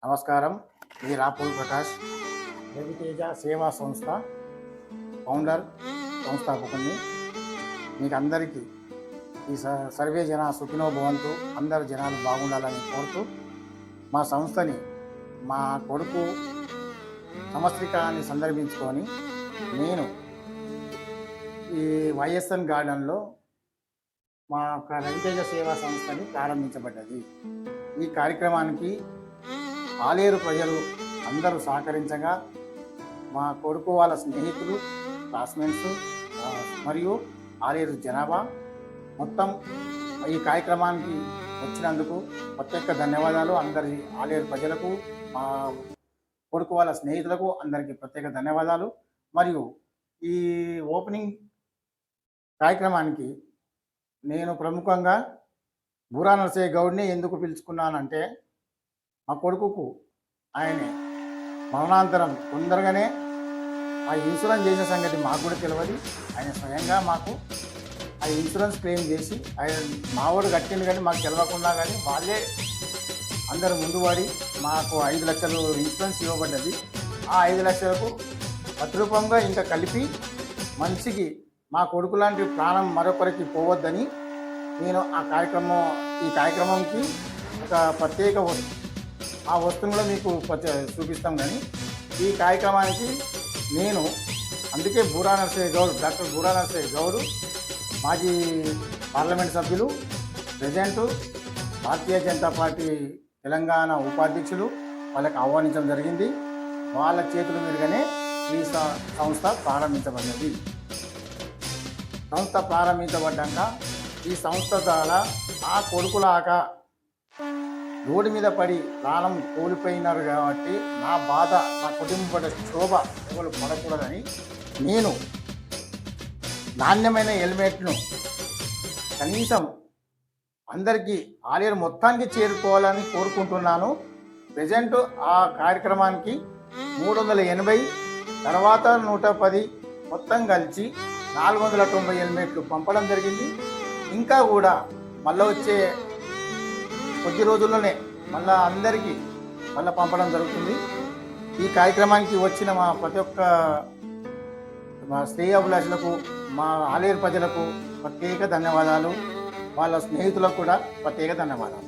నమస్కారం. ఇది రాపూల్ ప్రకాష్, రవితేజ సేవా సంస్థ ఫౌండర్, సంస్థాపకుని. మీకు అందరికీ ఈ సర్వే జన సుఖినో భవంతు, అందరు జనాలు బాగుండాలని కోరుతూ మా సంస్థని మా కొడుకు సంవత్సరికాన్ని సందర్భించుకొని నేను ఈ వైఎస్ఎన్ గార్డెన్లో మా యొక్క రవితేజ సేవా సంస్థని ప్రారంభించబడ్డది. ఈ కార్యక్రమానికి ఆలేరు ప్రజలు అందరూ సహకరించగా మా కొడుకు వాళ్ళ స్నేహితులు, క్లాస్మేట్స్ మరియు ఆలేరు జనాభా మొత్తం ఈ కార్యక్రమానికి వచ్చినందుకు ప్రత్యేక ధన్యవాదాలు. అందరి ఆలేరు ప్రజలకు, మా కొడుకు వాళ్ళ స్నేహితులకు అందరికీ ప్రత్యేక ధన్యవాదాలు. మరియు ఈ ఓపెనింగ్ కార్యక్రమానికి నేను ప్రముఖంగా బూరా నరసయ్య గౌడ్ని ఎందుకు పిలుచుకున్నానంటే, మా కొడుకుకు ఆయన మరణాంతరం తొందరగానే ఆ ఇన్సూరెన్స్ చేసిన సంగతి మాకు కూడా తెలియదు. ఆయన స్వయంగా మాకు ఆ ఇన్సూరెన్స్ క్లెయిమ్ చేసి ఆయన మావాడు కట్టింది, కానీ మాకు తెలియకుండా కానీ వాళ్ళే అందరూ ముందు పడి మాకు 5 లక్షలు ఇన్సూరెన్స్ ఇవ్వబడ్డది. ఆ 5 లక్షలకు ప్రతిరూపంగా ఇంకా కలిపి మనిషికి మా కొడుకు లాంటి ప్రాణం మరొకరికి పోవద్దని నేను ఈ కార్యక్రమంకి ఒక ప్రత్యేక ఆ వస్తువులో మీకు చూపిస్తాం. కానీ ఈ కార్యక్రమానికి నేను అందుకే డాక్టర్ బూరా నరసయ్య గౌడ్ మాజీ పార్లమెంట్ సభ్యులు, ప్రెసిడెంటు, భారతీయ జనతా పార్టీ తెలంగాణ ఉపాధ్యక్షులు వాళ్ళకి ఆహ్వానించడం జరిగింది. వాళ్ళ చేతుల మీదుగానే ఈ సంస్థ ప్రారంభించబడినది. సంస్థ ప్రారంభించబడ్డాక ఈ సంస్థ ద్వారా ఆ కొడుకులాగా రోడ్డు మీద పడి ప్రాణం కోల్పోయినారు కాబట్టి నా బాధ, నా కుటుంబ శోభ ఎవరు పడకూడదని నేను నాణ్యమైన హెల్మెట్ను కనీసం అందరికీ ఆలేరు మొత్తానికి చేరుకోవాలని కోరుకుంటున్నాను. ప్రజెంట్ ఆ కార్యక్రమానికి 380, తర్వాత 110 మొత్తం కలిసి 490 హెల్మెట్లు పంపడం జరిగింది. ఇంకా కూడా మళ్ళీ వచ్చే కొద్ది రోజుల్లోనే మళ్ళీ అందరికీ పంపడం జరుగుతుంది. ఈ కార్యక్రమానికి వచ్చిన మా ప్రతి ఒక్క మా శ్రేయాభిలాషులకు, మా ఆలేరు ప్రజలకు ప్రత్యేక ధన్యవాదాలు. వాళ్ళ స్నేహితులకు కూడా ప్రత్యేక ధన్యవాదాలు.